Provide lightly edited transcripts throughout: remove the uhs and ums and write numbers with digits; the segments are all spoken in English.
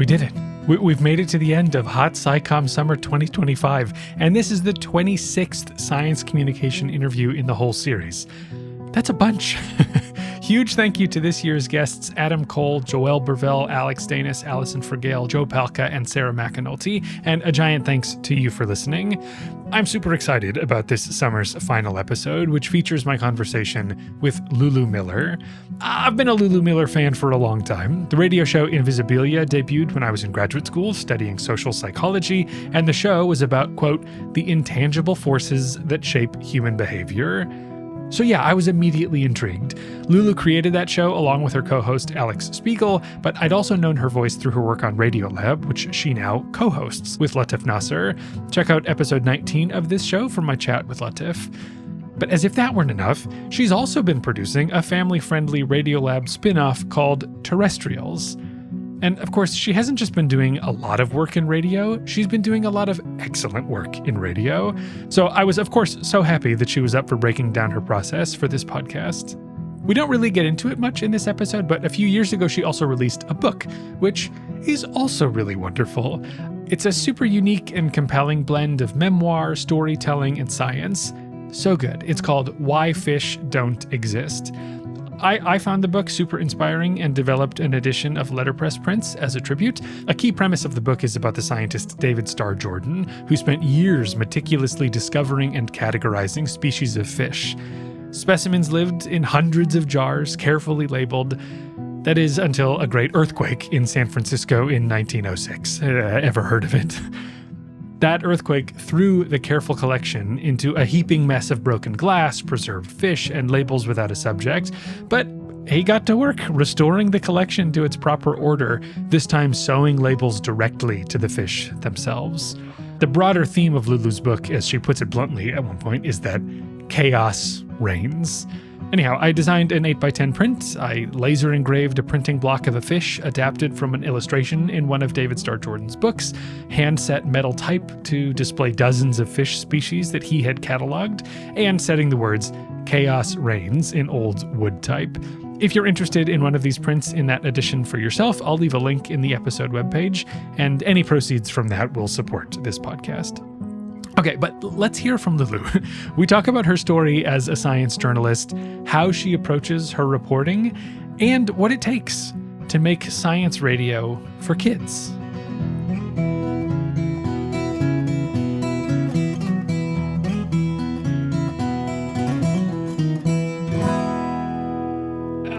did it. We've made it to the end of Hot SciComm Summer 2025, and this is the 26th science communication interview in the whole series. That's a bunch. Huge thank you to this year's guests, Adam Cole, Joelle Burvell, Alex Danis, Allison Fergale, Joe Palca, and Sarah McAnulty, and a giant thanks to you for listening. I'm super excited about this summer's final episode, which features my conversation with Lulu Miller. I've been a Lulu Miller fan for a long time. The radio show Invisibilia debuted when I was in graduate school studying social psychology, and the show was about, quote, the intangible forces that shape human behavior. So yeah, I was immediately intrigued. Lulu created that show along with her co-host Alix Spiegel, but I'd also known her voice through her work on Radiolab, which she now co-hosts with Latif Nasser. Check out episode 19 of this show for my chat with Latif. But as if that weren't enough, she's also been producing a family-friendly Radiolab spinoff called Terrestrials. And of course, she hasn't just been doing a lot of work in radio, she's been doing a lot of excellent work in radio. So I was, of course, so happy that she was up for breaking down her process for this podcast. We don't really get into it much in this episode, but a few years ago, she also released a book, which is also really wonderful. It's a super unique and compelling blend of memoir, storytelling, and science. So good. It's called Why Fish Don't Exist. I found the book super inspiring and developed an edition of letterpress prints as a tribute. A key premise of the book is about the scientist David Starr Jordan, who spent years meticulously discovering and categorizing species of fish. Specimens lived in hundreds of jars, carefully labeled. That is until a great earthquake in San Francisco in 1906. Ever heard of it? That earthquake threw the careful collection into a heaping mess of broken glass, preserved fish, and labels without a subject. But he got to work restoring the collection to its proper order, this time sewing labels directly to the fish themselves. The broader theme of Lulu's book, as she puts it bluntly at one point, is that chaos reigns. Anyhow, I designed an 8x10 print. I laser engraved a printing block of a fish adapted from an illustration in one of David Starr Jordan's books, hand set metal type to display dozens of fish species that he had cataloged, and setting the words "Chaos Reigns" in old wood type. If you're interested in one of these prints in that edition for yourself, I'll leave a link in the episode webpage, and any proceeds from that will support this podcast. Okay, but let's hear from Lulu. We talk about her story as a science journalist, how she approaches her reporting, and what it takes to make science radio for kids.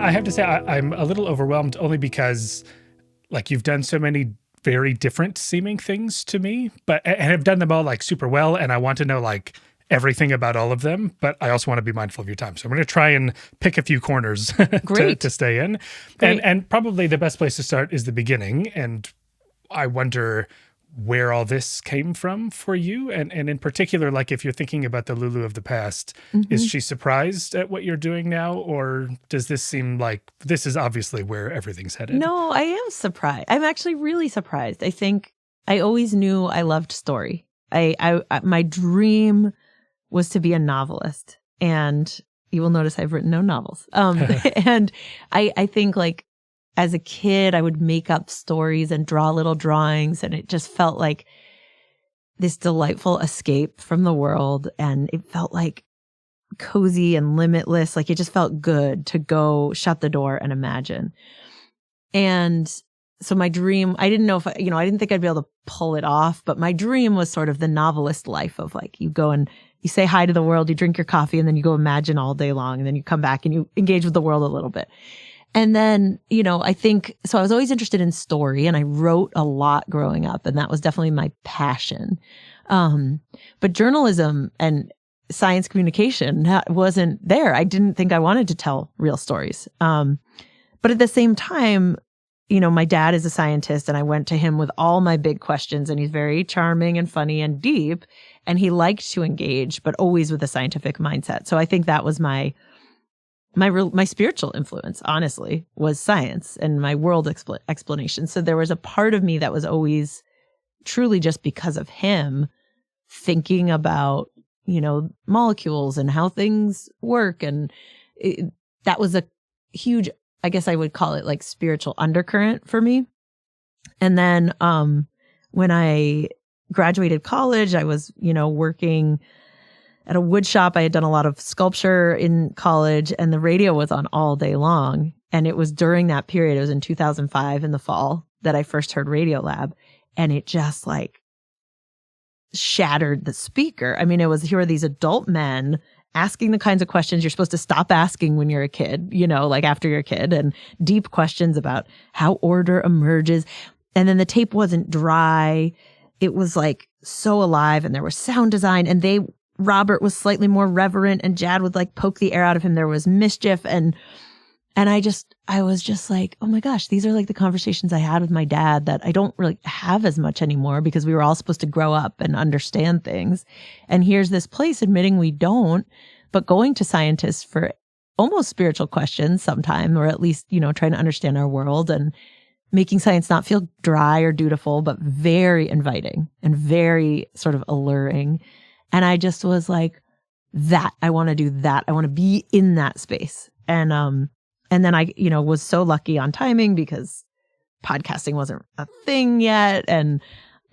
I have to say, I'm a little overwhelmed only because, you've done so many very different seeming things to me, and have done them all super well. And I want to know everything about all of them, but I also want to be mindful of your time. So I'm going to try and pick a few corners to stay in. And probably the best place to start is the beginning. And I wonder where all this came from for you. And in particular, if you're thinking about the Lulu of the past, is she surprised at what you're doing now? Or does this seem like this is obviously where everything's headed? No, I am surprised. I'm actually really surprised. I think I always knew I loved story. My dream was to be a novelist. And you will notice I've written no novels. And I think as a kid, I would make up stories and draw little drawings, and it just felt like this delightful escape from the world. And it felt cozy and limitless. It just felt good to go shut the door and imagine. And so my dream, I didn't know if, I didn't think I'd be able to pull it off, but my dream was sort of the novelist life of you go and you say hi to the world, you drink your coffee, and then you go imagine all day long, and then you come back and you engage with the world a little bit. And then, I think, so I was always interested in story, and I wrote a lot growing up, and that was definitely my passion. But journalism and science communication wasn't there. I didn't think I wanted to tell real stories. But at the same time, my dad is a scientist, and I went to him with all my big questions, and he's very charming and funny and deep, and he liked to engage, but always with a scientific mindset. So I think that was my spiritual influence, honestly, was science and my world explanation. So there was a part of me that was always truly just because of him thinking about, molecules and how things work. And that was a huge, I guess I would call it spiritual undercurrent for me. And then when I graduated college, I was, working at a wood shop. I had done a lot of sculpture in college, and the radio was on all day long. And it was during that period, it was in 2005 in the fall, that I first heard Radiolab. And it just like shattered the speaker. I mean, here were these adult men asking the kinds of questions you're supposed to stop asking when you're a kid, like after you're a kid, and deep questions about how order emerges. And then the tape wasn't dry. It was like so alive, and there was sound design, and Robert was slightly more reverent, and Jad would like poke the air out of him. There was mischief. And I was just like, oh my gosh, these are like the conversations I had with my dad that I don't really have as much anymore, because we were all supposed to grow up and understand things. And here's this place admitting we don't, but going to scientists for almost spiritual questions sometime, or at least, trying to understand our world, and making science not feel dry or dutiful, but very inviting and very sort of alluring. And I just was like, I want to do that. I want to be in that space. And then I, was so lucky on timing, because podcasting wasn't a thing yet. And,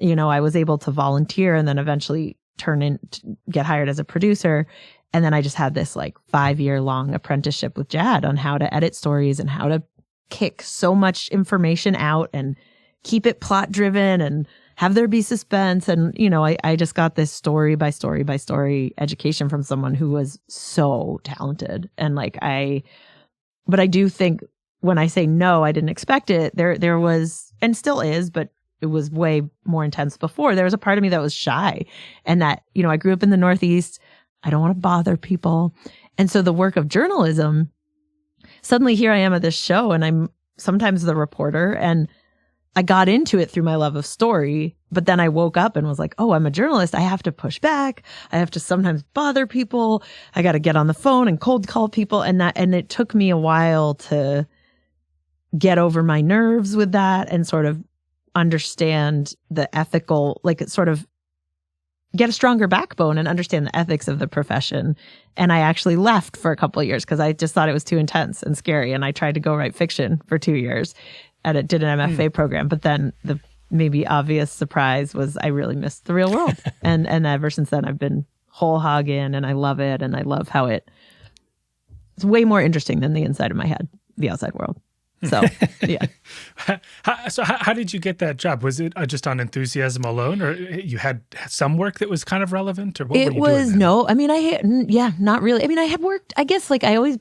I was able to volunteer, and then eventually get hired as a producer. And then I just had this like 5-year long apprenticeship with Jad on how to edit stories and how to kick so much information out and keep it plot driven and have there be suspense. And, I just got this story by story by story education from someone who was so talented. And but I do think when I say no, I didn't expect it. There was, and still is, but it was way more intense before. There was a part of me that was shy, and that, I grew up in the Northeast. I don't want to bother people. And so the work of journalism, suddenly here I am at this show, and I'm sometimes the reporter, and I got into it through my love of story, but then I woke up and was like, oh, I'm a journalist. I have to push back. I have to sometimes bother people. I got to get on the phone and cold call people. And it took me a while to get over my nerves with that, and sort of understand the ethical, sort of get a stronger backbone and understand the ethics of the profession. And I actually left for a couple of years because I just thought it was too intense and scary. And I tried to go write fiction for 2 years, and it did an MFA program. But then the maybe obvious surprise was I really missed the real world. and ever since then, I've been whole hog in, and I love it. And I love how it's way more interesting than the inside of my head, the outside world. So, yeah. How did you get that job? Was it just on enthusiasm alone, or you had some work that was kind of relevant, or what were you doing then? No, I mean, not really. I mean, I had worked, I guess, I always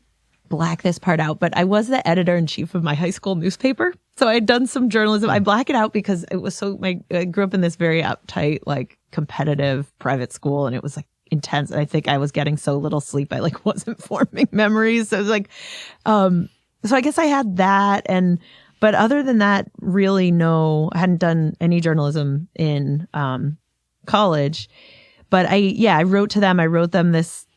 black this part out, but I was the editor-in-chief of my high school newspaper. So I had done some journalism. I black it out because it was I grew up in this very uptight, competitive private school, and it was intense. And I think I was getting so little sleep, I wasn't forming memories. So it was so I guess I had that. But other than that, really, no, I hadn't done any journalism in college. But I wrote to them. I wrote them this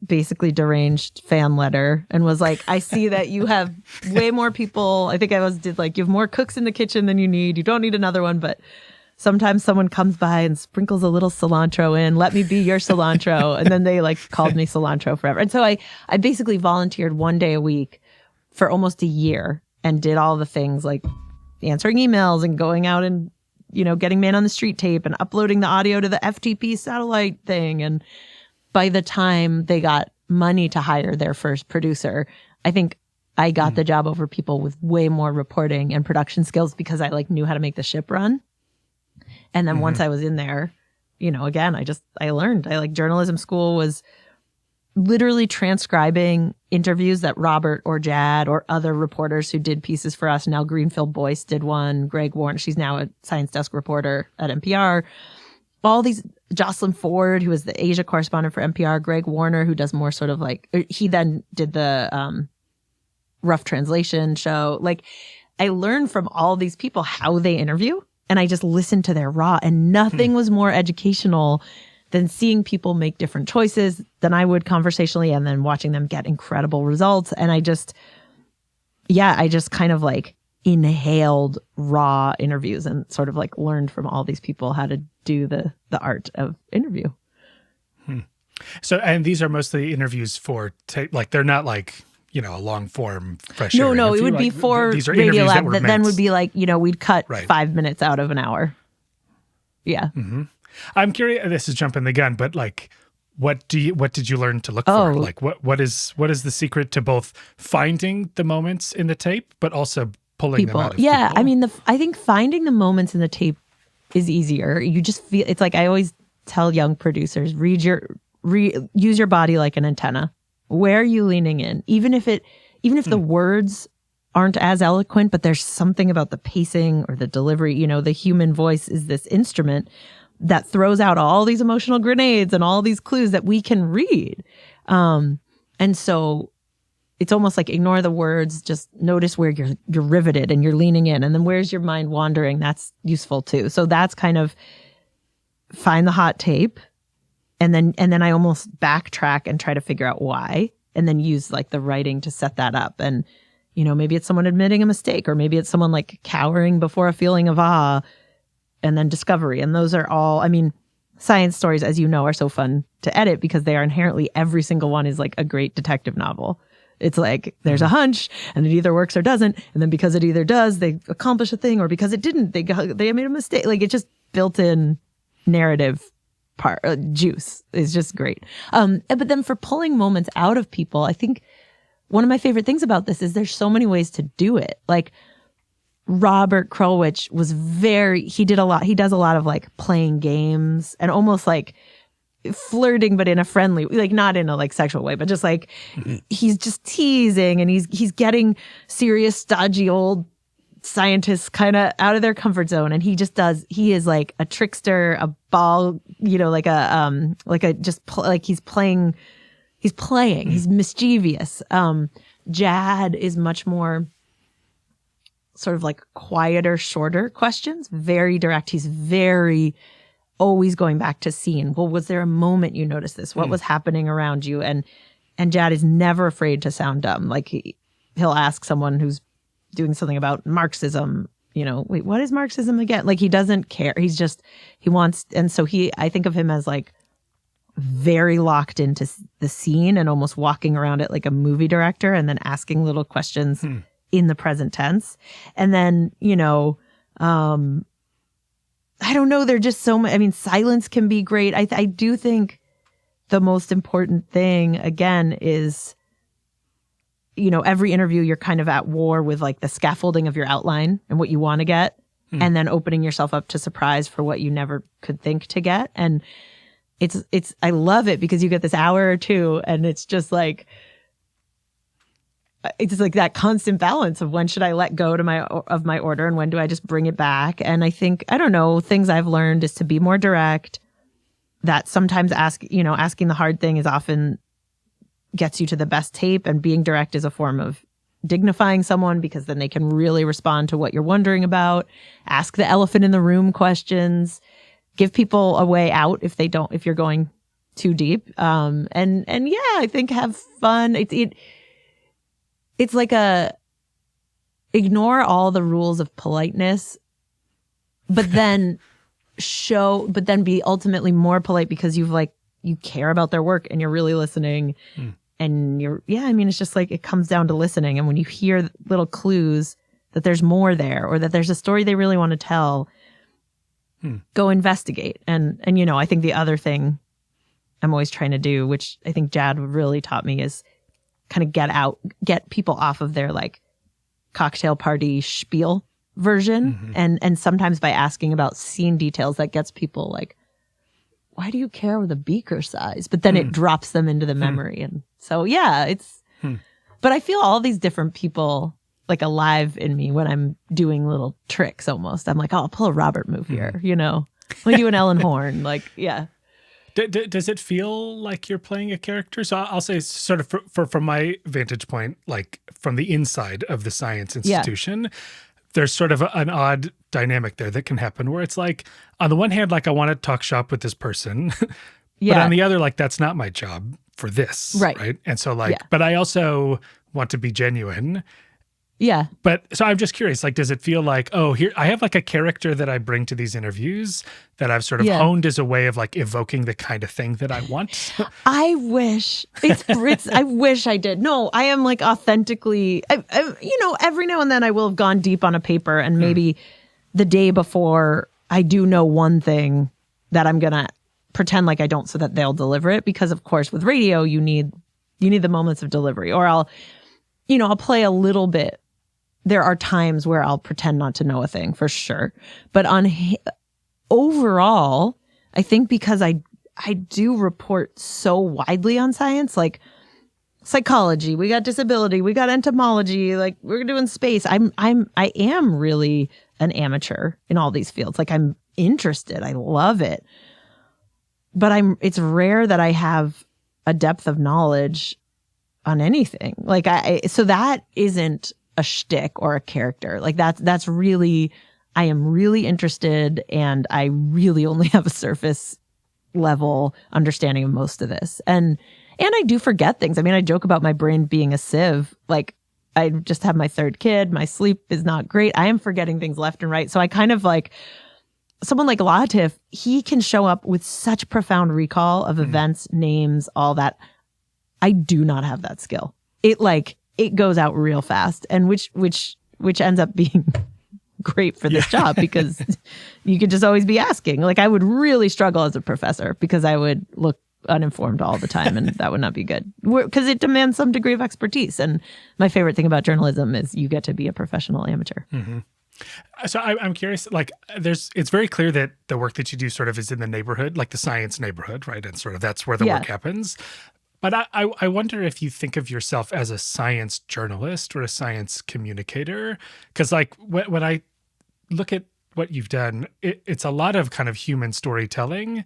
basically deranged fan letter, and was like, I see that you have way more people. I think you have more cooks in the kitchen than you need. You don't need another one, but sometimes someone comes by and sprinkles a little cilantro in. Let me be your cilantro. And then they called me cilantro forever. And so I basically volunteered 1 day a week for almost a year, and did all the things like answering emails and going out and, getting man on the street tape and uploading the audio to the FTP satellite thing. And by the time they got money to hire their first producer, I think I got the job over people with way more reporting and production skills, because I knew how to make the ship run. And then once I was in there, again, I learned. Journalism school was literally transcribing interviews that Robert or Jad or other reporters who did pieces for us. Now Greenfield Boyce did one. Greg Warner, she's now a science desk reporter at NPR. All these, Jocelyn Ford, who was the Asia correspondent for NPR. Greg Warner, who does more sort of he then did the rough translation show. I learned from all these people how they interview, and I just listened to their raw, and nothing was more educational than seeing people make different choices than I would conversationally, and then watching them get incredible results. And I just kind of inhaled raw interviews, and sort of learned from all these people how to do the art of interview. So, and these are mostly interviews for they're not a long form fresh No, air no, it interview. would be Like, for these are interviews Radiolab. were That then meant- would be like, we'd cut Right. 5 minutes out of an hour. Yeah. I'm curious. This is jumping the gun, but like, what did you learn to look for? Like, what is the secret to both finding the moments in the tape, but also pulling them out of Yeah, people? I mean, I think finding the moments in the tape is easier. You just feel it's like I always tell young producers: use your body like an antenna. Where are you leaning in? Even if the words aren't as eloquent, but there's something about the pacing or the delivery. The human voice is this instrument that throws out all these emotional grenades and all these clues that we can read. And so it's almost like ignore the words, just notice where you're riveted and you're leaning in. And then where's your mind wandering? That's useful too. So that's kind of find the hot tape. And then I almost backtrack and try to figure out why, and then use like the writing to set that up. And, maybe it's someone admitting a mistake, or maybe it's someone like cowering before a feeling of awe, and then discovery. And those are all, science stories, as you know, are so fun to edit because they are inherently, every single one is like a great detective novel. It's like there's a hunch and it either works or doesn't. And then because it either does, they accomplish a thing, or because it didn't, they made a mistake. Like it's just built in narrative juice is just great. But then for pulling moments out of people, I think one of my favorite things about this is there's so many ways to do it. Like Robert Krulwich he does a lot of like playing games and almost like flirting, but in a friendly, like not in a like sexual way, but just like he's just teasing, and he's getting serious, stodgy old scientists kind of out of their comfort zone. And he is like a trickster, a ball, he's mischievous. Jad is much more sort of like quieter, shorter questions, very direct. He's very always going back to scene. Well, was there a moment you noticed this? What was happening around you? And Jad is never afraid to sound dumb. Like he'll ask someone who's doing something about Marxism, wait, what is Marxism again? Like he doesn't care. He wants, and so I think of him as like very locked into the scene and almost walking around it like a movie director, and then asking little questions in the present tense. And then, I don't know. They're just so much. Silence can be great. I do think the most important thing, again, is, every interview you're kind of at war with like the scaffolding of your outline and what you want to get, and then opening yourself up to surprise for what you never could think to get. And I love it because you get this hour or two, and it's just like that constant balance of when should I let go of my order and when do I just bring it back. And I think, I don't know, things I've learned is to be more direct, that sometimes asking the hard thing is often gets you to the best tape, and being direct is a form of dignifying someone because then they can really respond to what you're wondering about. Ask the elephant in the room questions, give people a way out if you're going too deep. And yeah, I think have fun. It's like ignore all the rules of politeness, but then be ultimately more polite because you care about their work and you're really listening. And it's just like, it comes down to listening. And when you hear little clues that there's more there, or that there's a story they really want to tell, go investigate. And I think the other thing I'm always trying to do, which I think Jad really taught me, is kind of get people off of their like cocktail party spiel version. And sometimes by asking about scene details, that gets people like, why do you care with a beaker size? But then it drops them into the memory. And so, yeah, but I feel all these different people like alive in me when I'm doing little tricks almost. I'm like, oh, I'll pull a Robert move here, Like do an Ellen Horn, like, yeah. Does it feel like you're playing a character? So I'll say sort of from my vantage point, like from the inside of the science institution, there's sort of an odd dynamic there that can happen where it's like, on the one hand, like I want to talk shop with this person, but on the other, like that's not my job for this. Right. And so like, but I also want to be genuine. Yeah. But so I'm just curious, like, does it feel like, oh, here, I have like a character that I bring to these interviews that I've sort of honed as a way of like evoking the kind of thing that I want? I wish I wish I did. No, I am like authentically, every now and then I will have gone deep on a paper and maybe the day before I do know one thing that I'm going to pretend like I don't so that they'll deliver it. Because of course with radio, you need the moments of delivery, or I'll play a little bit. There are times where I'll pretend not to know a thing for sure. But overall, I think because I do report so widely on science, like psychology, we got disability, we got entomology, like we're doing space. I am really an amateur in all these fields. Like I'm interested. I love it. But it's rare that I have a depth of knowledge on anything. Like so that isn't a shtick or a character. Like that's really, I am really interested, and I really only have a surface level understanding of most of this. And I do forget things. I mean, I joke about my brain being a sieve. Like I just have my third kid. My sleep is not great. I am forgetting things left and right. So I kind of like someone like Latif, he can show up with such profound recall of events, names, all that. I do not have that skill. It goes out real fast, and which ends up being great for this job, because you could just always be asking. Like I would really struggle as a professor because I would look uninformed all the time, and that would not be good because it demands some degree of expertise. And my favorite thing about journalism is you get to be a professional amateur. Mm-hmm. So I'm curious, like it's very clear that the work that you do sort of is in the neighborhood, like the science neighborhood, right? And sort of that's where the work happens. But I wonder if you think of yourself as a science journalist or a science communicator, because like when I look at what you've done, it's a lot of kind of human storytelling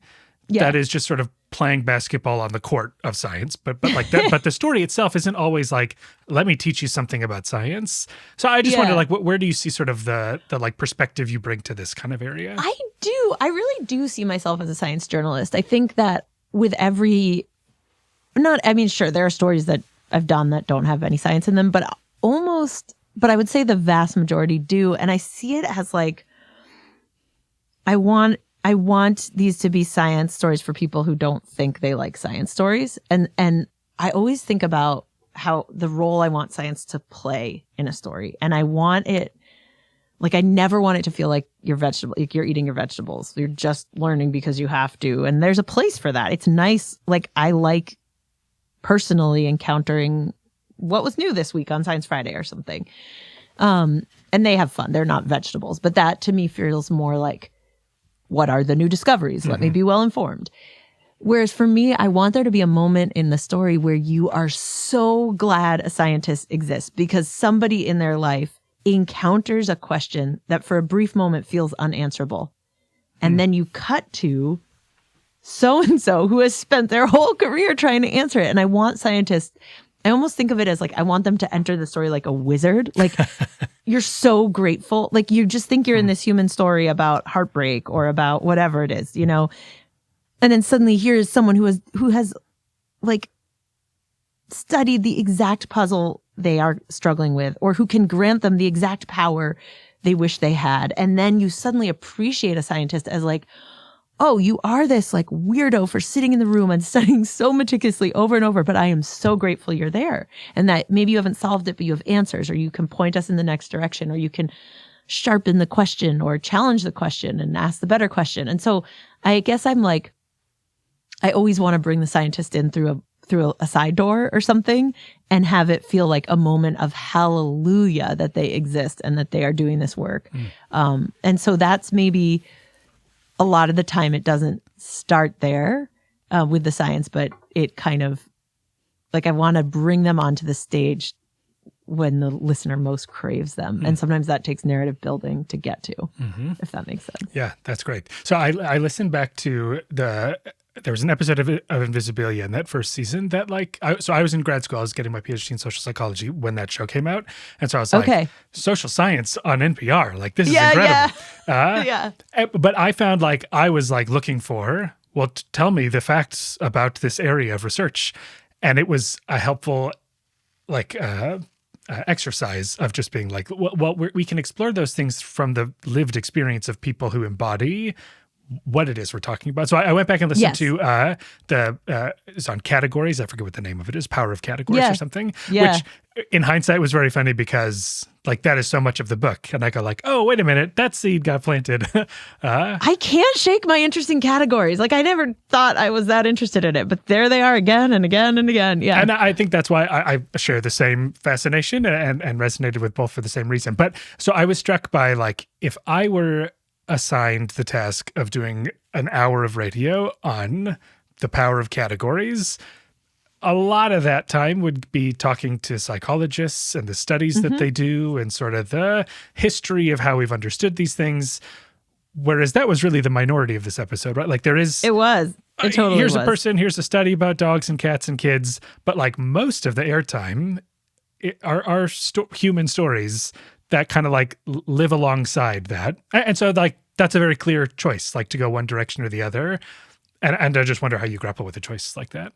that is just sort of playing basketball on the court of science. But like that, but the story itself isn't always like, let me teach you something about science. So I just wonder, like, where do you see sort of the like perspective you bring to this kind of area? I really do see myself as a science journalist. I think that with sure, there are stories that I've done that don't have any science in them, but I would say the vast majority do. And I see it as like, I want these to be science stories for people who don't think they like science stories. And I always think about how the role I want science to play in a story. And I want it, like, I never want it to feel like you're eating your vegetables. You're just learning because you have to. And there's a place for that. It's nice. Like, I like personally encountering what was new this week on Science Friday or something. And they have fun. They're not vegetables. But that to me feels more like, what are the new discoveries? Let me be well informed. Whereas for me, I want there to be a moment in the story where you are so glad a scientist exists because somebody in their life encounters a question that for a brief moment feels unanswerable. And then you cut to so-and-so who has spent their whole career trying to answer it. And I want scientists, I almost think of it as like, I want them to enter the story like a wizard. Like you're so grateful. Like you just think you're in this human story about heartbreak or about whatever it is, and then suddenly here's someone who has like studied the exact puzzle they are struggling with, or who can grant them the exact power they wish they had. And then you suddenly appreciate a scientist as like, oh, you are this like weirdo for sitting in the room and studying so meticulously over and over, but I am so grateful you're there. And that maybe you haven't solved it, but you have answers, or you can point us in the next direction, or you can sharpen the question or challenge the question and ask the better question. And so I guess I'm like, I always want to bring the scientist in through a side door or something and have it feel like a moment of hallelujah that they exist and that they are doing this work. And so that's maybe a lot of the time it doesn't start there with the science, but it kind of like I want to bring them onto the stage when the listener most craves them. And sometimes that takes narrative building to get to, if that makes sense. Yeah, that's great. So I listened back to there was an episode of Invisibilia in that first season that I was in grad school. I was getting my PhD in social psychology when that show came out. And so I was like, social science on NPR, like this is incredible. But I found like, I was like looking for, well, tell me the facts about this area of research. And it was a helpful, like, exercise of just being like, well, we can explore those things from the lived experience of people who embody what it is we're talking about. So I went back and listened to it's on categories. I forget what the name of it is, Power of Categories or something, which in hindsight was very funny because like that is so much of the book. And I go like, oh, wait a minute, that seed got planted. I can't shake my interest in categories. Like I never thought I was that interested in it, but there they are again and again and again. Yeah. And I think that's why I share the same fascination and resonated with both for the same reason. But so I was struck by like, if I were assigned the task of doing an hour of radio on the power of categories, a lot of that time would be talking to psychologists and the studies that they do and sort of the history of how we've understood these things. Whereas that was really the minority of this episode, right? Like it totally here's was. A person, here's a study about dogs and cats and kids. But like most of the airtime are human stories that kind of like live alongside that. And so like, that's a very clear choice, like to go one direction or the other. And I just wonder how you grapple with a choice like that.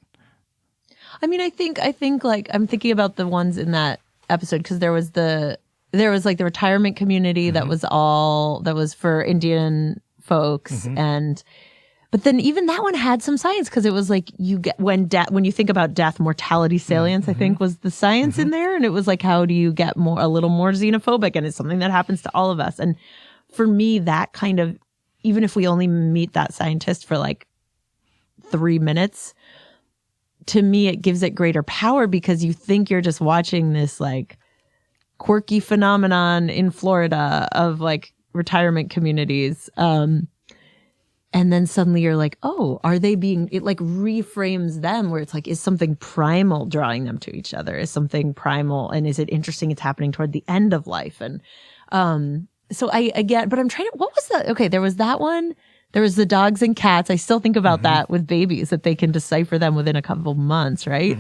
I mean, I think like I'm thinking about the ones in that episode because there was like the retirement community that was for Indian folks but then even that one had some science because it was like you get when you think about death, mortality salience, I think was the science in there. And it was like, how do you get a little more xenophobic? And it's something that happens to all of us. And for me, that kind of, even if we only meet that scientist for like 3 minutes, to me, it gives it greater power because you think you're just watching this like quirky phenomenon in Florida of like retirement communities. And then suddenly you're like, oh, are they being, it like reframes them where it's like, is something primal drawing them to each other? Is something primal? And is it interesting? It's happening toward the end of life. And so I get, but I'm trying to, what was that? Okay, there was that one. There was the dogs and cats. I still think about that with babies, that they can decipher them within a couple of months, right?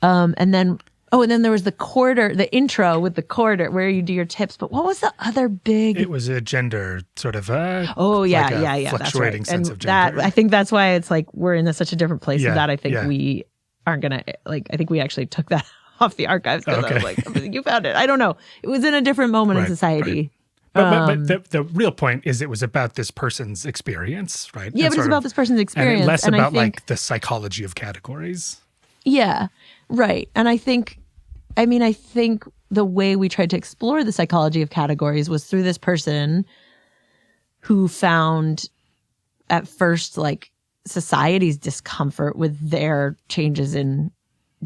And then there was the intro with the quarter where you do your tips. But what was the other big? It was a gender sort of fluctuating that's right. sense of gender. I think that's why it's like we're in such a different place with that. I think we aren't going to, like, I think we actually took that off the archives because I was like, you found it. I don't know. It was in a different moment in society. Right. But the real point is it was about this person's experience, right? Yeah, but it's about this person's experience. And less about like the psychology of categories. Yeah, right. And I think the way we tried to explore the psychology of categories was through this person who found at first like society's discomfort with their changes in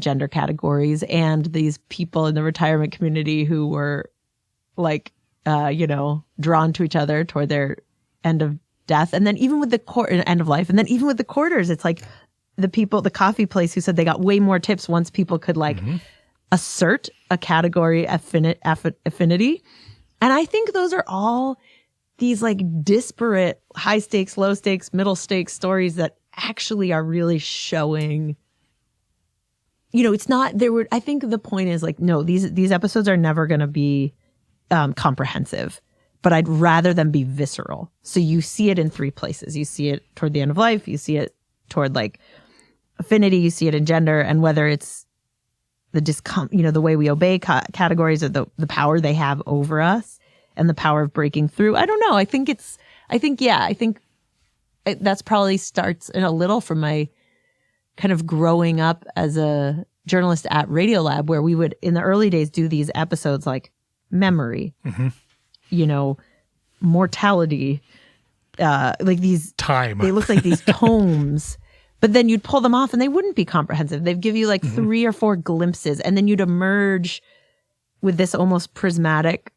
gender categories and these people in the retirement community who were like, drawn to each other toward their end of death. And then even with the end of life. And then even with the quarters, it's like the coffee place who said they got way more tips once people could like assert a category affinity. And I think those are all these like disparate high stakes, low stakes, middle stakes stories that actually are really showing, it's not, I think the point is like, no, these episodes are never going to be comprehensive, but I'd rather them be visceral. So you see it in 3 places. You see it toward the end of life. You see it toward like affinity. You see it in gender, and whether it's the way we obey categories or the power they have over us and the power of breaking through. I don't know. I think that's probably starts in a little from my kind of growing up as a journalist at Radiolab, where we would in the early days do these episodes like memory, mortality, like these time. They look like these tomes, but then you'd pull them off and they wouldn't be comprehensive. They'd give you like 3 or 4 glimpses, and then you'd emerge with this almost prismatic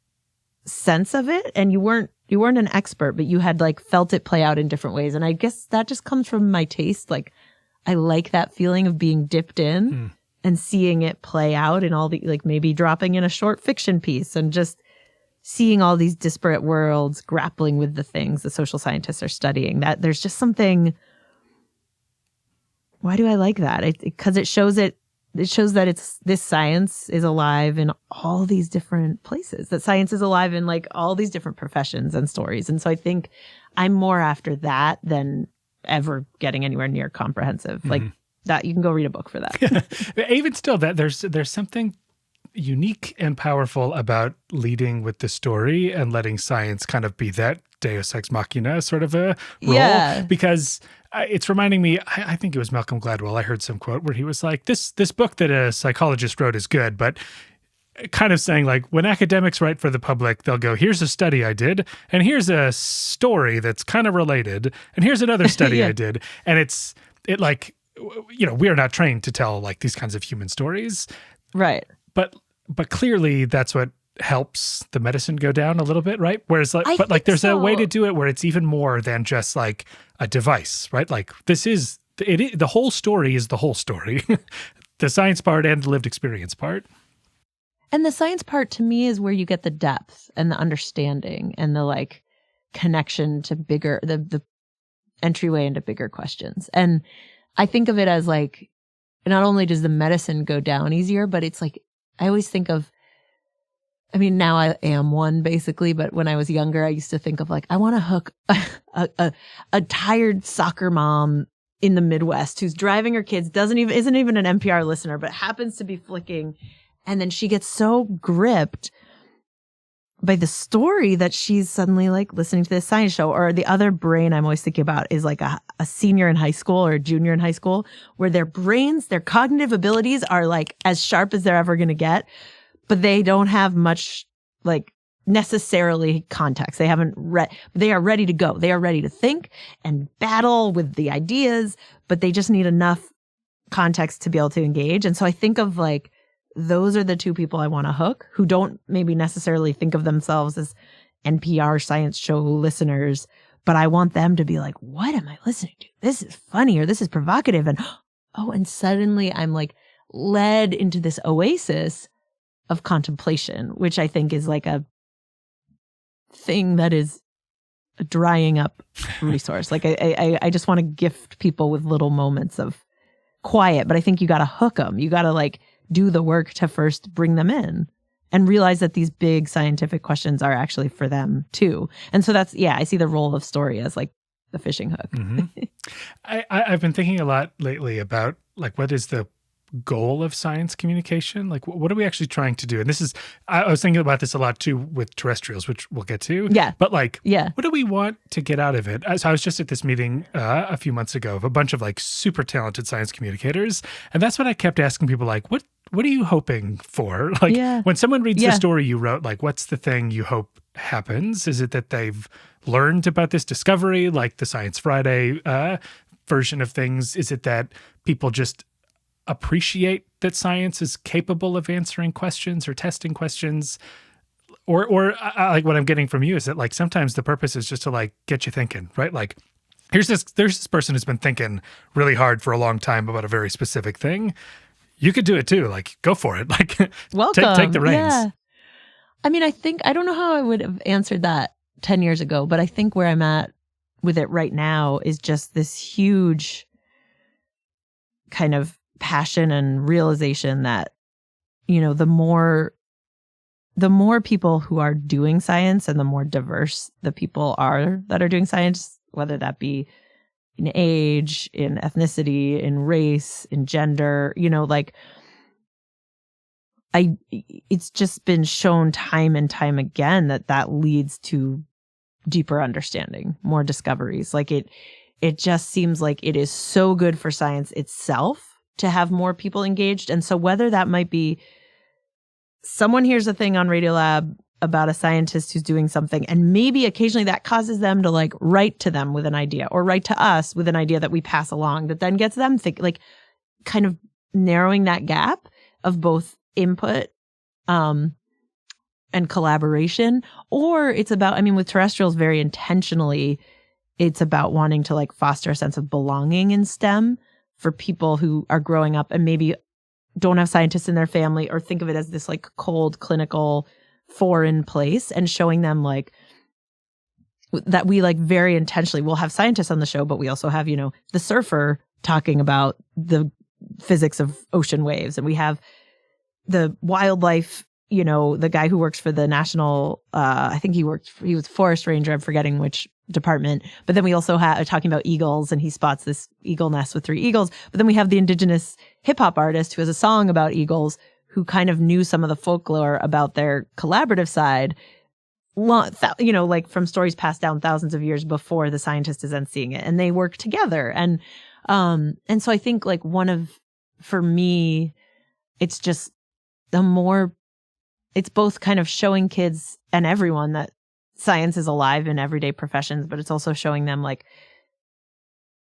sense of it. And you weren't an expert, but you had like felt it play out in different ways. And I guess that just comes from my taste. Like I like that feeling of being dipped in and seeing it play out in all the, like maybe dropping in a short fiction piece and just seeing all these disparate worlds grappling with the things the social scientists are studying. That there's just something. Why do I like that? Because it shows that this science is alive in all these different places, that science is alive in like all these different professions and stories. And so I think I'm more after that than ever getting anywhere near comprehensive. Like that, you can go read a book for that. Even still, that there's something unique and powerful about leading with the story and letting science kind of be that Deus Ex Machina sort of a role. Yeah. Because it's reminding me, I think it was Malcolm Gladwell, I heard some quote where he was like, this book that a psychologist wrote is good, but kind of saying like, when academics write for the public, they'll go, here's a study I did, and here's a story that's kind of related, and here's another study I did. And it like, you know, we are not trained to tell like these kinds of human stories. Right. But clearly that's what helps the medicine go down a little bit, right? Whereas like, there's a way to do it where it's even more than just like a device, right? Like the whole story is the whole story, the science part and the lived experience part. And the science part to me is where you get the depth and the understanding and the like connection to bigger, the entryway into bigger questions. And I think of it as like, not only does the medicine go down easier, but it's like, I always think of, I mean, now I am one basically, but when I was younger, I used to think of like, I want to hook a tired soccer mom in the Midwest who's driving her kids, isn't even an NPR listener, but happens to be flicking. And then she gets so gripped by the story that she's suddenly like listening to this science show. Or the other brain I'm always thinking about is like a senior in high school or a junior in high school, where their brains, their cognitive abilities are like as sharp as they're ever going to get, but they don't have much like necessarily context. They are ready to go. They are ready to think and battle with the ideas, but they just need enough context to be able to engage. And so I think of like, those are the two people I want to hook who don't maybe necessarily think of themselves as NPR science show listeners, but I want them to be like, what am I listening to? This is funny, or this is provocative. And and suddenly I'm like led into this oasis of contemplation, which I think is like a thing that is a drying up resource. Like I just want to gift people with little moments of quiet, but I think you got to hook them. You got to like do the work to first bring them in and realize that these big scientific questions are actually for them too. And so that's, I see the role of story as like the fishing hook. Mm-hmm. I've been thinking a lot lately about like, what is the goal of science communication? Like, what are we actually trying to do? And this is, I was thinking about this a lot too with Terrestrials, which we'll get to. Yeah. But like, what do we want to get out of it? So I was just at this meeting a few months ago of a bunch of like super talented science communicators. And that's what I kept asking people, like, what are you hoping for? Like when someone reads the story you wrote, like, what's the thing you hope happens? Is it that they've learned about this discovery, like the Science Friday version of things? Is it that people just appreciate that science is capable of answering questions or testing questions? Or like what I'm getting from you is that like sometimes the purpose is just to like get you thinking, right? Like there's this person who's been thinking really hard for a long time about a very specific thing. You could do it too. Like go for it. Like welcome. Take the reins. Yeah. I mean, I don't know how I would have answered that 10 years ago, but I think where I'm at with it right now is just this huge kind of passion and realization that, you know, the more people who are doing science and the more diverse the people are that are doing science, whether that be in age, in ethnicity, in race, in gender, you know, like it's just been shown time and time again that leads to deeper understanding, more discoveries. Like it just seems like it is so good for science itself to have more people engaged. And so whether that might be someone hears a thing on Radiolab about a scientist who's doing something, and maybe occasionally that causes them to like write to them with an idea or write to us with an idea that we pass along that then gets them like kind of narrowing that gap of both input and collaboration. Or it's about, I mean, with Terrestrials very intentionally, it's about wanting to like foster a sense of belonging in STEM for people who are growing up and maybe don't have scientists in their family or think of it as this like cold, clinical, foreign place, and showing them like that we like very intentionally will have scientists on the show, but we also have, you know, the surfer talking about the physics of ocean waves. And we have the wildlife, you know, the guy who works for the national, I think he was forest ranger. I'm forgetting which department. But then we also have talking about eagles, and he spots this eagle nest with 3 eagles. But then we have the indigenous hip hop artist who has a song about eagles who kind of knew some of the folklore about their collaborative side, like from stories passed down thousands of years before the scientist is then seeing it, and they work together. And so I think like for me, it's just it's both kind of showing kids and everyone that science is alive in everyday professions, but it's also showing them like,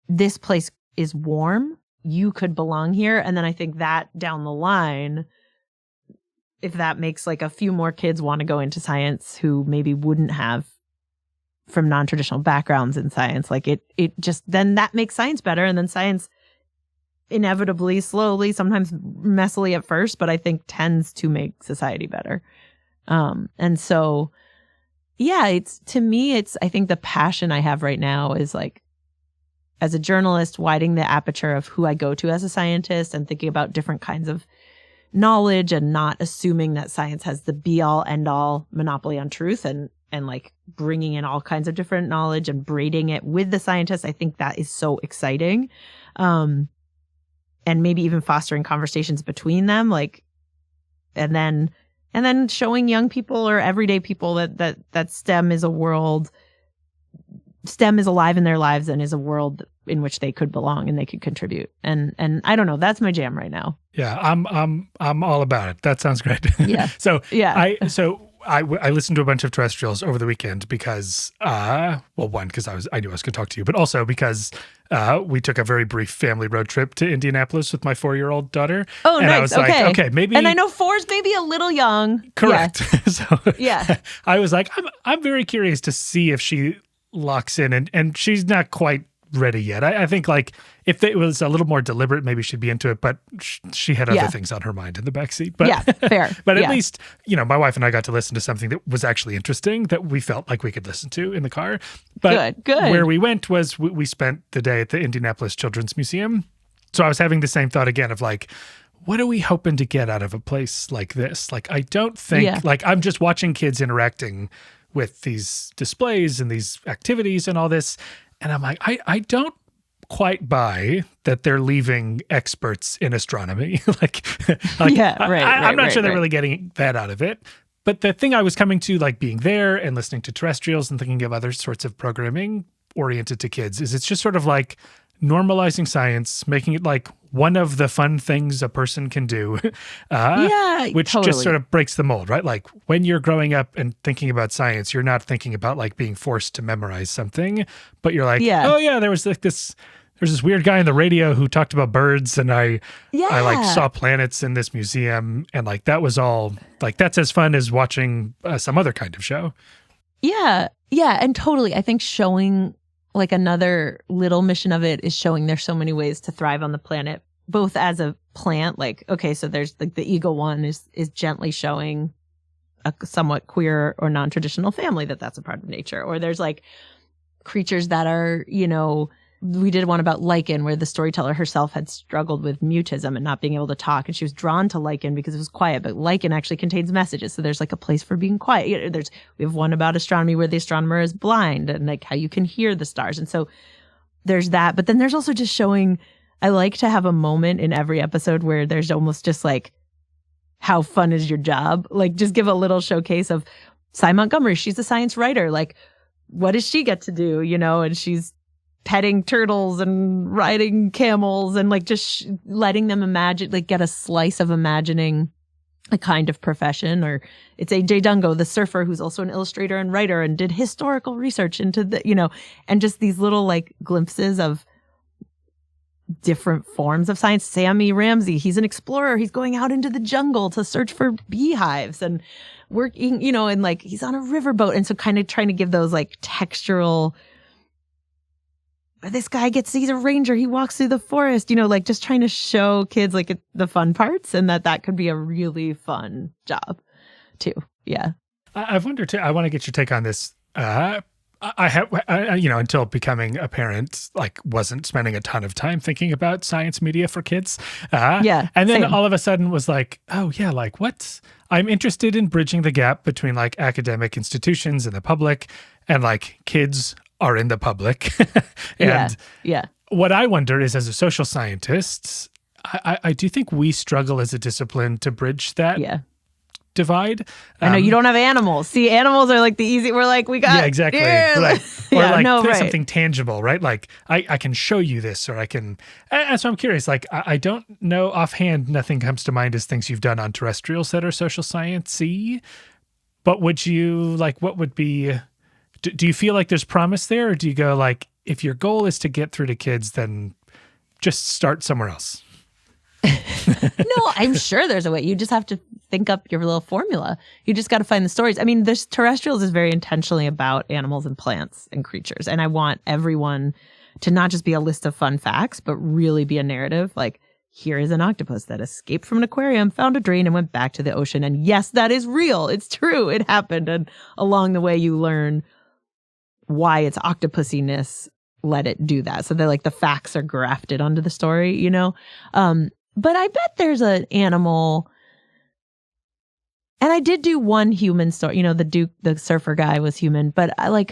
this place is warm, you could belong here. And then I think that down the line, if that makes like a few more kids want to go into science who maybe wouldn't have from non-traditional backgrounds in science, like it just, then that makes science better. And then science inevitably, slowly, sometimes messily at first, but I think tends to make society better. And so, yeah, I think the passion I have right now is like, as a journalist, widening the aperture of who I go to as a scientist and thinking about different kinds of knowledge and not assuming that science has the be all end all monopoly on truth, and like bringing in all kinds of different knowledge and braiding it with the scientists. I think that is so exciting. And maybe even fostering conversations between them, like, and then showing young people or everyday people that STEM is alive in their lives and is a world in which they could belong and they could contribute. And I don't know, that's my jam right now. Yeah, I'm all about it. That sounds great. Yeah. I listened to a bunch of Terrestrials over the weekend because, one, because I knew I was going to talk to you, but also because we took a very brief family road trip to Indianapolis with my 4-year-old daughter. Oh, and nice. I was like, okay, maybe. And I know 4's maybe a little young. Correct. Yeah. So yeah. I was like, I'm very curious to see if she locks in, and she's not quite ready yet. I think like if it was a little more deliberate, maybe she'd be into it, but she had other things on her mind in the backseat. But yeah, fair. But at least, my wife and I got to listen to something that was actually interesting that we felt like we could listen to in the car. But good. Where we went was we spent the day at the Indianapolis Children's Museum. So I was having the same thought again of like, what are we hoping to get out of a place like this? Like, I don't think, like, I'm just watching kids interacting with these displays and these activities and all this. And I'm like, I don't quite buy that they're leaving experts in astronomy. I'm not sure they're really getting that out of it. But the thing I was coming to, like being there and listening to Terrestrials and thinking of other sorts of programming oriented to kids, is it's just sort of like normalizing science, making it like one of the fun things a person can do, which totally. Just sort of breaks the mold, right? Like when you're growing up and thinking about science, you're not thinking about like being forced to memorize something, but you're like, oh yeah, there's this weird guy on the radio who talked about birds, and I like saw planets in this museum, and like that was all like, that's as fun as watching some other kind of show. Yeah, and totally. I think showing like another little mission of it is showing there's so many ways to thrive on the planet, both as a plant, like, okay, so there's like the eagle one is gently showing a somewhat queer or non-traditional family that's a part of nature. Or there's like creatures that are, we did one about lichen where the storyteller herself had struggled with mutism and not being able to talk. And she was drawn to lichen because it was quiet, but lichen actually contains messages. So there's like a place for being quiet. We have one about astronomy where the astronomer is blind and like how you can hear the stars. And so there's that. But then there's also just showing, I like to have a moment in every episode where there's almost just like, how fun is your job? Like just give a little showcase of Cy Montgomery. She's a science writer. Like, what does she get to do? And she's petting turtles and riding camels and like just letting them imagine, like get a slice of imagining a kind of profession. Or it's AJ Dungo, the surfer, who's also an illustrator and writer and did historical research into the, and just these little like glimpses of different forms of science. Sammy Ramsey, he's an explorer. He's going out into the jungle to search for beehives and working, and like he's on a riverboat. And so kind of trying to give those like textural, this guy he's a ranger, he walks through the forest, like just trying to show kids like the fun parts, and that could be a really fun job too. Yeah. I've wondered too, I want to get your take on this. I have, until becoming a parent, like wasn't spending a ton of time thinking about science media for kids. And then same. All of a sudden was like, oh yeah, like I'm interested in bridging the gap between like academic institutions and the public, and like kids are in the public. And what I wonder is, as a social scientist, I do think we struggle as a discipline to bridge that divide. I know you don't have animals. See, animals are like the easy. We're like, we got exactly right. Or yeah, like no, there's right. something tangible, right? Like I can show you this, or I can. And so I'm curious. Like I don't know offhand. Nothing comes to mind as things you've done on Terrestrials that are social science-y. But would you like? What would be? Do you feel like there's promise there, or do you go like, if your goal is to get through to kids, then just start somewhere else? No, I'm sure there's a way. You just have to think up your little formula. You just got to find the stories. I mean, this Terrestrials is very intentionally about animals and plants and creatures. And I want everyone to not just be a list of fun facts, but really be a narrative. Like, here is an octopus that escaped from an aquarium, found a drain, and went back to the ocean. And yes, that is real. It's true. It happened. And along the way, you learn why its octopusiness let it do that. So they're like the facts are grafted onto the story, you know? But I bet there's an animal. And I did do one human story. You know, the surfer guy was human. But I'm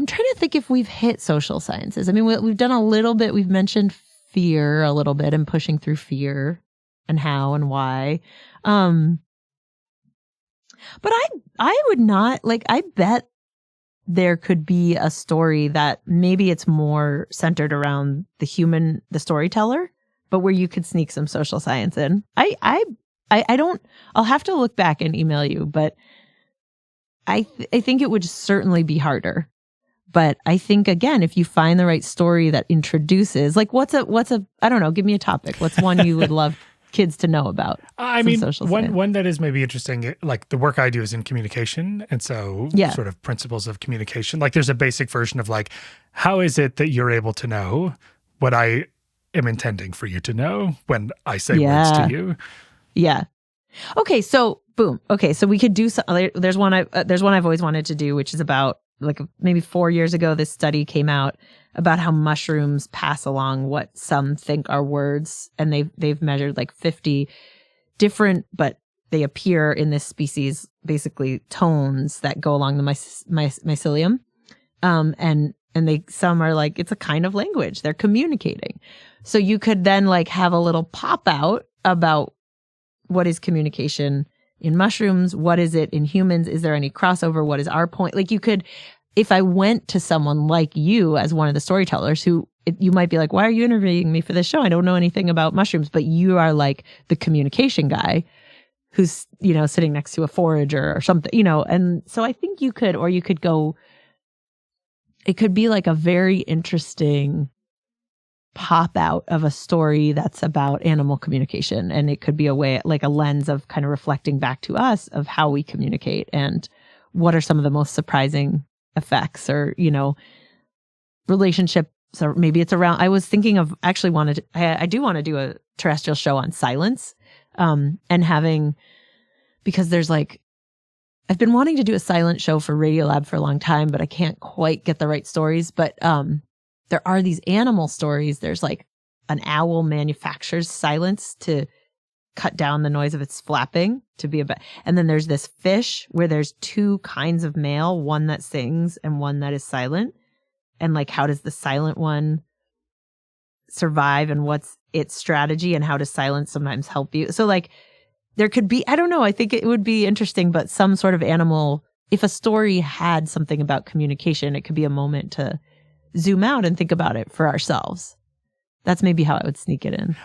trying to think if we've hit social sciences. I mean, we've done a little bit. We've mentioned fear a little bit and pushing through fear and how and why. But I would not, like, I bet there could be a story that maybe it's more centered around the storyteller, but where you could sneak some social science in. I don't, I'll have to look back and email you, but I think it would certainly be harder. But I think, again, if you find the right story that introduces, like, what's a, I don't know, give me a topic. What's one you would love kids to know about? I mean, one that is maybe interesting, like the work I do is in communication. And so sort of principles of communication, like there's a basic version of like, how is it that you're able to know what I am intending for you to know when I say words to you? Yeah. Okay. So boom. Okay. So we could do there's one I've always wanted to do, which is about, like, maybe 4 years ago, this study came out about how mushrooms pass along what some think are words. And they've measured like 50 different, but they appear in this species, basically tones that go along the mycelium. And some are like, it's a kind of language. They're communicating. So you could then like have a little pop out about what is communication in mushrooms. What is it in humans? Is there any crossover? What is our point? Like, you could, if I went to someone like you as one of the storytellers who you might be like, why are you interviewing me for this show? I don't know anything about mushrooms, but you are like the communication guy who's, you know, sitting next to a forager or something, you know? And so I think you could go, it could be like a very interesting pop out of a story that's about animal communication. And it could be a way, like a lens of kind of reflecting back to us of how we communicate and what are some of the most surprising effects, or, you know, relationships, or maybe it's around, I was thinking of actually I do want to do a terrestrial show on silence, and because there's like, I've been wanting to do a silent show for Radiolab for a long time, but I can't quite get the right stories. But, there are these animal stories. There's like an owl manufactures silence to cut down the noise of its flapping to be and then there's this fish where there's two kinds of male, one that sings and one that is silent. And like, how does the silent one survive and what's its strategy, and how does silence sometimes help you? So like, there could be, I don't know, I think it would be interesting, but some sort of animal, if a story had something about communication, it could be a moment to zoom out and think about it for ourselves. That's maybe how I would sneak it in.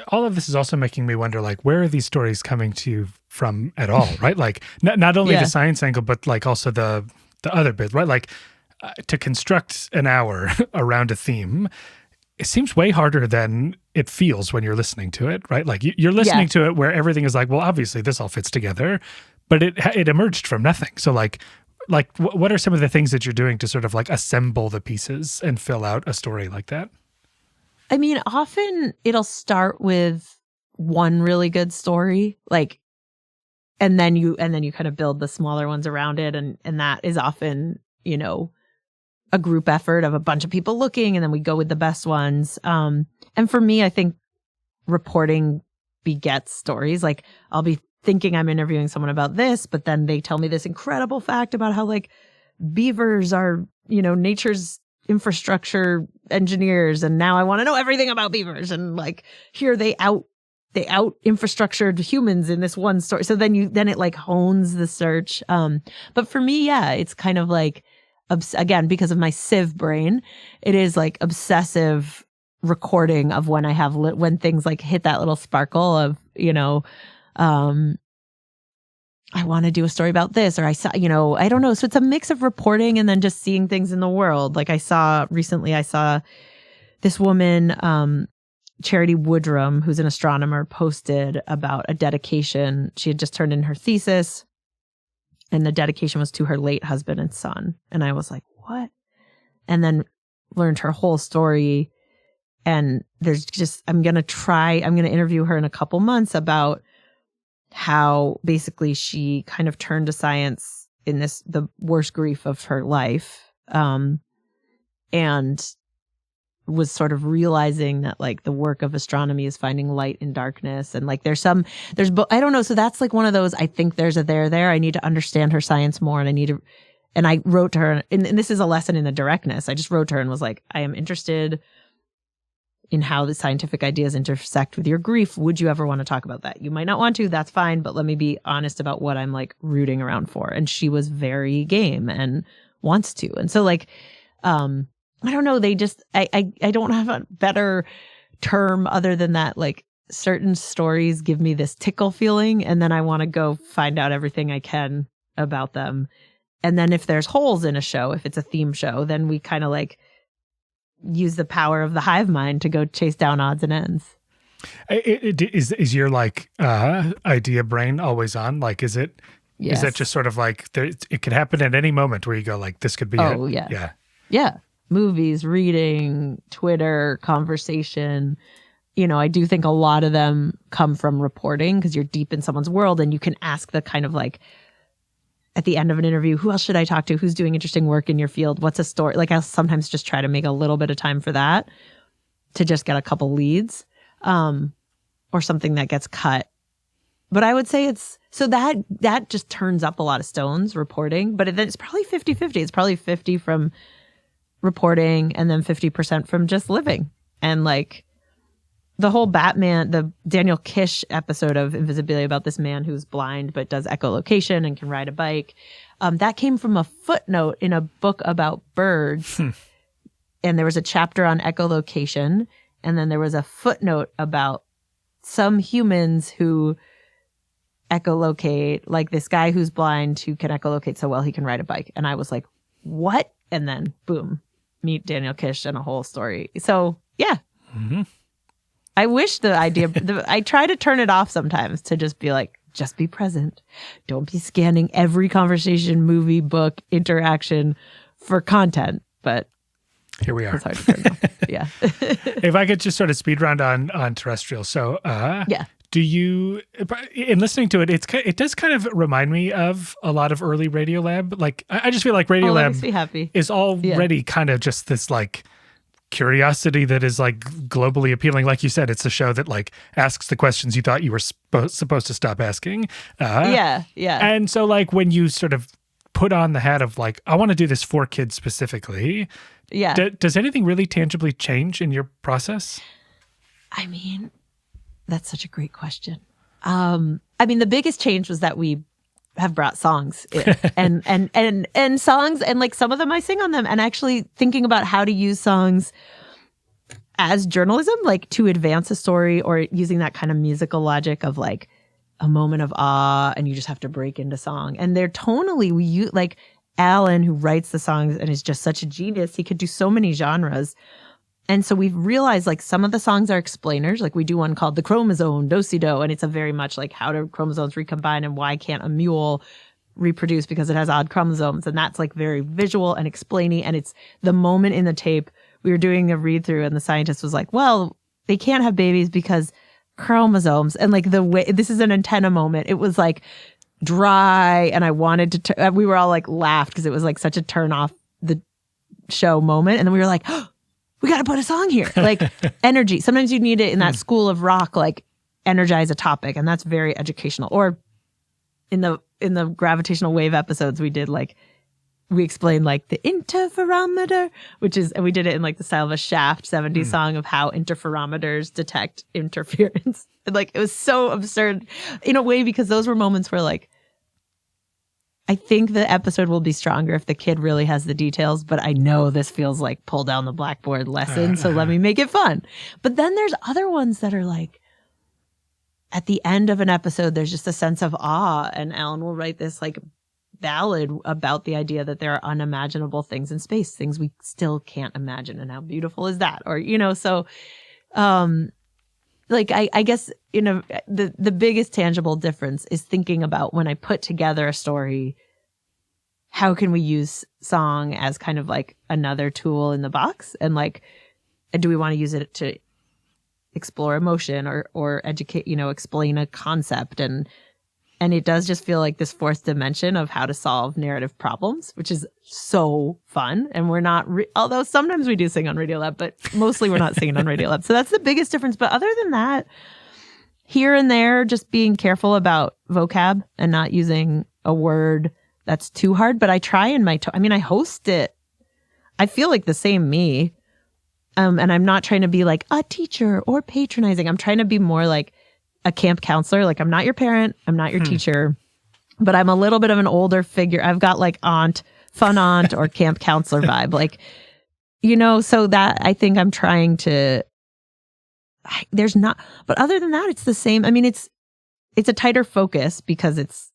All of this is also making me wonder, like, where are these stories coming to you from at all, right? Like, not only the science angle, but like also the other bit, right? Like, to construct an hour around a theme, it seems way harder than it feels when you're listening to it, right? Like, you're listening to it where everything is like, well, obviously this all fits together, but it emerged from nothing. So like what are some of the things that you're doing to sort of like assemble the pieces and fill out a story like that? I mean, often it'll start with one really good story, like, and then you kind of build the smaller ones around it. And that is often, you know, a group effort of a bunch of people looking, and then we go with the best ones. And for me, I think reporting begets stories. Like, I'll be thinking I'm interviewing someone about this, but then they tell me this incredible fact about how like beavers are, you know, nature's infrastructure engineers, and now I want to know everything about beavers, and like here they out infrastructured humans in this one story. So then it like hones the search. But for me, yeah, it's kind of like, again, because of my Civ brain, it is like obsessive recording of when I have when things like hit that little sparkle of, I want to do a story about this, or I saw, I don't know. So it's a mix of reporting and then just seeing things in the world. Like I saw this woman, Charity Woodrum, who's an astronomer, posted about a dedication. She had just turned in her thesis, and the dedication was to her late husband and son. And I was like, what? And then learned her whole story. And I'm going to interview her in a couple months about how basically she kind of turned to science in the worst grief of her life. And was sort of realizing that like the work of astronomy is finding light in darkness. And like I don't know. So that's like one of those, I think there's a there. I need to understand her science more, and I wrote to her, and this is a lesson in the directness. I just wrote to her and was like, I am interested in how the scientific ideas intersect with your grief. Would you ever want to talk about that? You might not want to, that's fine, but let me be honest about what I'm like rooting around for. And she was very game and wants to. And so like, I don't know, I don't have a better term other than that. Like certain stories give me this tickle feeling, and then I want to go find out everything I can about them. And then if there's holes in a show, if it's a theme show, then we kind of like use the power of the hive mind to go chase down odds and ends. Is your like idea brain always on? Like, is it? Yes. Is that just sort of like it could happen at any moment where you go like, this could be it? Yeah. Yeah. Movies, reading, Twitter, conversation. I do think a lot of them come from reporting because you're deep in someone's world, and you can ask the kind of like, at the end of an interview, who else should I talk to? Who's doing interesting work in your field? What's a story? Like I'll sometimes just try to make a little bit of time for that to just get a couple leads, or something that gets cut. But I would say so that just turns up a lot of stones, reporting, but it's probably 50-50. It's probably 50 from reporting and then 50% from just living. And like the whole the Daniel Kish episode of Invisibilia about this man who's blind but does echolocation and can ride a bike, that came from a footnote in a book about birds. And there was a chapter on echolocation, and then there was a footnote about some humans who echolocate, like this guy who's blind who can echolocate so well he can ride a bike. And I was like, what? And then boom, meet Daniel Kish and a whole story. So yeah. Mm-hmm. I wish the idea, I try to turn it off sometimes to just be like, just be present. Don't be scanning every conversation, movie, book, interaction for content. But here we are. It's hard to turn off. Yeah. If I could just sort of speed round on Terrestrials. So, yeah. Do you, in listening to it, it does kind of remind me of a lot of early Radiolab. Like, I just feel like Radiolab is already kind of just this like curiosity that is like globally appealing. Like you said, it's a show that like asks the questions you thought you were supposed to stop asking. Yeah. And so like when you sort of put on the hat of like, I want to do this for kids specifically. Yeah. Does anything really tangibly change in your process? I mean, that's such a great question. The biggest change was that we have brought songs in, and songs, and like some of them I sing on them, and actually thinking about how to use songs as journalism, like to advance a story, or using that kind of musical logic of like a moment of awe, and you just have to break into song. And they're tonally, like Alan, who writes the songs and is just such a genius, he could do so many genres. And so we've realized like some of the songs are explainers. Like we do one called The Chromosome, Do-Si-Do, and it's a very much like how do chromosomes recombine and why can't a mule reproduce because it has odd chromosomes. And that's like very visual and explainy. And it's the moment in the tape we were doing a read through, and the scientist was like, well, they can't have babies because chromosomes. And like the way, this is an antenna moment. It was like dry, and I wanted to, we were all like laughed because it was like such a turn off the show moment. And then we were like, oh, we got to put a song here. Like energy. Sometimes you need it in that school of rock, like energize a topic. And that's very educational. Or in the gravitational wave episodes, we did like we explain like the interferometer, which is, and we did it in like the style of a Shaft 70s song of how interferometers detect interference. And like, it was so absurd in a way, because those were moments where like, I think the episode will be stronger if the kid really has the details, but I know this feels like pull down the blackboard lesson, so let me make it fun. But then there's other ones that are like, at the end of an episode, there's just a sense of awe, and Alan will write this like ballad about the idea that there are unimaginable things in space, things we still can't imagine, and how beautiful is that? Or, you know, so like I guess, you know, the biggest tangible difference is thinking about when I put together a story, how can we use song as kind of like another tool in the box? And like, do we want to use it to explore emotion or educate, you know, explain a concept? And it does just feel like this fourth dimension of how to solve narrative problems, which is so fun. And we're not, although sometimes we do sing on Radiolab, but mostly we're not singing on Radiolab. So that's the biggest difference. But other than that, here and there, just being careful about vocab and not using a word that's too hard. But I try in my, I host it. I feel like the same me. And I'm not trying to be like a teacher or patronizing. I'm trying to be more like a camp counselor. Like, I'm not your parent, I'm not your teacher, but I'm a little bit of an older figure. I've got like fun aunt or camp counselor vibe. Like, you know, so that I think I'm trying to, but other than that, it's the same. I mean, it's a tighter focus because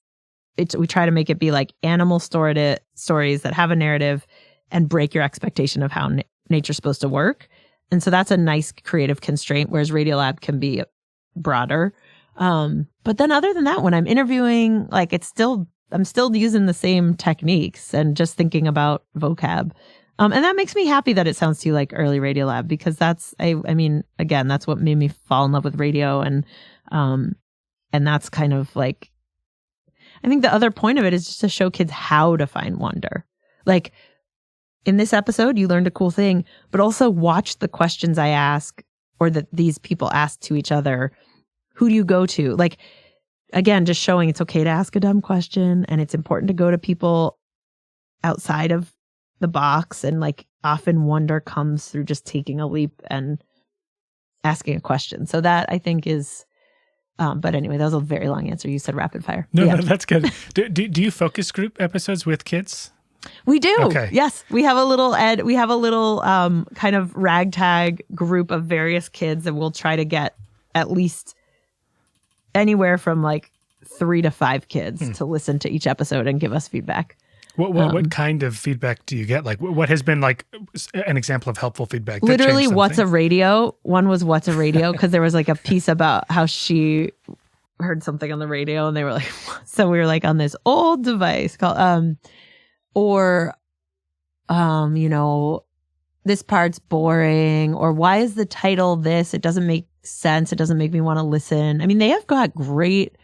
we try to make it be like animal stories that have a narrative and break your expectation of how nature's supposed to work. And so that's a nice creative constraint, whereas Radiolab can be broader. But then other than that, when I'm interviewing, like I'm still using the same techniques and just thinking about vocab. And that makes me happy that it sounds to you like early Radiolab, because that's, I mean, again, that's what made me fall in love with radio. And that's kind of like, I think the other point of it is just to show kids how to find wonder. Like in this episode, you learned a cool thing, but also watch the questions I ask or that these people ask to each other. Who do you go to? Like, again, just showing it's okay to ask a dumb question, and it's important to go to people outside of the box. And like, often wonder comes through just taking a leap and asking a question. So that I think is, but anyway, that was a very long answer. You said rapid fire. No, that's good. Do you focus group episodes with kids? We do. Okay. Yes. We have a little kind of ragtag group of various kids, and we'll try to get at least anywhere from like 3 to 5 kids to listen to each episode and give us feedback. What kind of feedback do you get? Like, what has been like an example of helpful feedback? Literally, what's a radio? One was what's a radio, because there was like a piece about how she heard something on the radio, and they were like, so we were like on this old device called, you know, this part's boring, or why is the title this? It doesn't make sense. It doesn't make me want to listen. I mean, they have got great,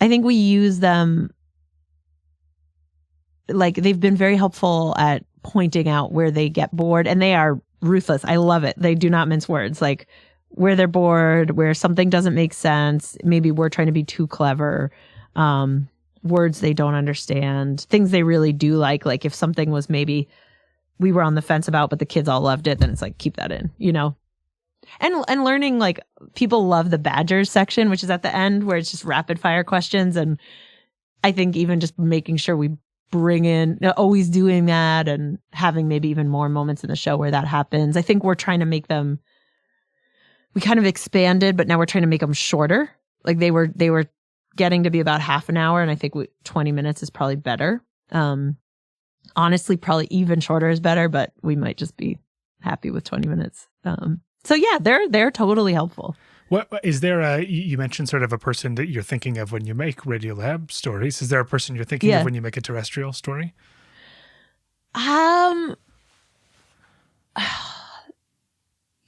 I think we use them, like they've been very helpful at pointing out where they get bored, and they are ruthless. I love it. They do not mince words. Like where they're bored, where something doesn't make sense. Maybe we're trying to be too clever. Words they don't understand, things they really do like if something was maybe we were on the fence about, but the kids all loved it, then it's like, keep that in, you know? And learning, like, people love the Badgers section, which is at the end, where it's just rapid fire questions. And I think even just making sure we bring in, always doing that, and having maybe even more moments in the show where that happens. I think we're trying to make them, we kind of expanded, but now we're trying to make them shorter. Like they were getting to be about half an hour, and I think 20 minutes is probably better. Honestly, probably even shorter is better, but we might just be happy with 20 minutes. So yeah, they're totally helpful. What is there you mentioned sort of a person that you're thinking of when you make Radiolab stories. Is there a person you're thinking of when you make a terrestrial story? You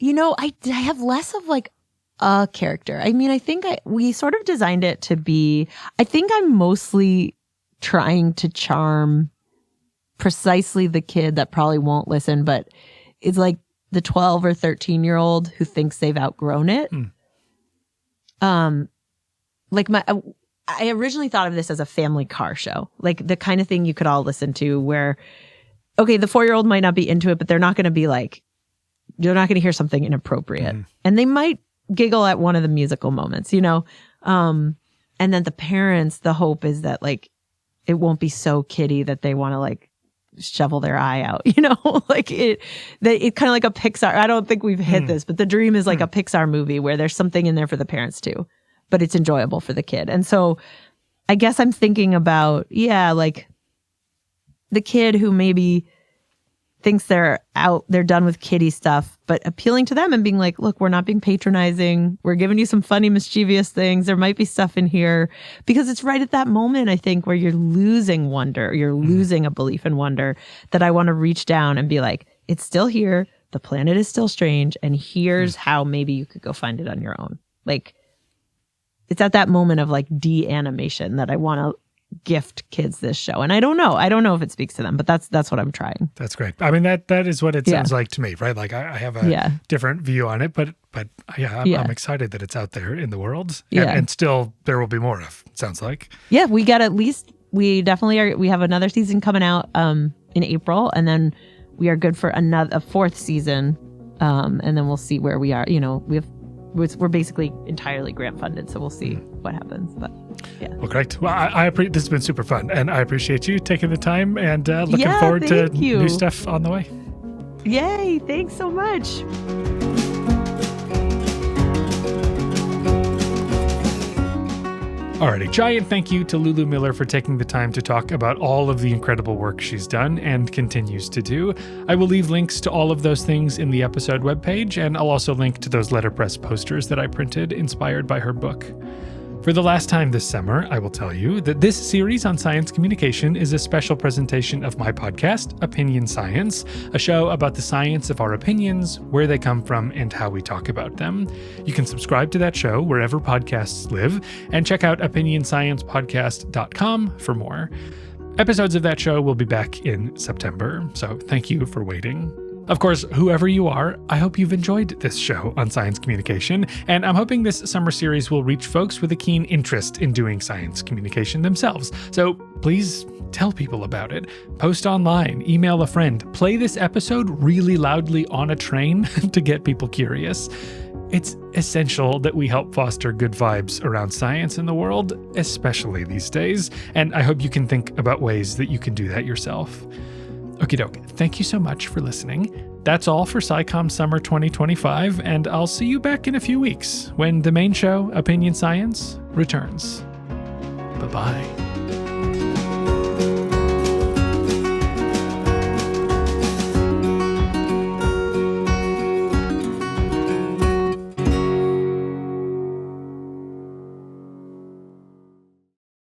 know, I have less of like a character. I mean, I think we sort of designed it to be, I think I'm mostly trying to charm precisely the kid that probably won't listen, but it's like the 12 or 13-year-old who thinks they've outgrown it. Like I originally thought of this as a family car show, like the kind of thing you could all listen to where, okay, the 4-year-old might not be into it, but they're not going to be like, you're not going to hear something inappropriate. And they might giggle at one of the musical moments, you know? And then the parents, the hope is that like, it won't be so kiddie that they want to like shovel their eye out, you know? Like it kind of like a Pixar. I don't think we've hit this, but the dream is like a Pixar movie where there's something in there for the parents too, but it's enjoyable for the kid. And so I guess I'm thinking about, like the kid who maybe thinks they're done with kiddie stuff, but appealing to them and being like, look, we're not being patronizing. We're giving you some funny, mischievous things. There might be stuff in here, because it's right at that moment, I think, where you're losing wonder, you're losing a belief in wonder, that I want to reach down and be like, it's still here. The planet is still strange. And here's how maybe you could go find it on your own. Like, it's at that moment of like de-animation that I want to gift kids this show. And I don't know if it speaks to them, but that's what I'm trying. That's great. I mean, that is what it sounds like to me, right? Like I have a different view on it, but I'm excited that it's out there in the world, and still there will be more of, it sounds like. Yeah, we definitely are. We have another season coming out in April, and then we are good for a 4th season. And then we'll see where we are. You know, we're basically entirely grant funded, so we'll see what happens. But yeah. Well, great. Well, I appreciate, this has been super fun, and I appreciate you taking the time, and looking forward to new stuff on the way. Yay! Thanks so much. Alrighty, giant thank you to Lulu Miller for taking the time to talk about all of the incredible work she's done and continues to do. I will leave links to all of those things in the episode webpage, and I'll also link to those letterpress posters that I printed inspired by her book. For the last time this summer, I will tell you that this series on science communication is a special presentation of my podcast, Opinion Science, a show about the science of our opinions, where they come from, and how we talk about them. You can subscribe to that show wherever podcasts live, and check out opinionsciencepodcast.com for more. Episodes of that show will be back in September, so thank you for waiting. Of course, whoever you are, I hope you've enjoyed this show on science communication, and I'm hoping this summer series will reach folks with a keen interest in doing science communication themselves. So please tell people about it. Post online, email a friend, play this episode really loudly on a train to get people curious. It's essential that we help foster good vibes around science in the world, especially these days, and I hope you can think about ways that you can do that yourself. Okie doke. Thank you so much for listening. That's all for SciComm Summer 2025, and I'll see you back in a few weeks when the main show, Opinion Science, returns. Bye-bye.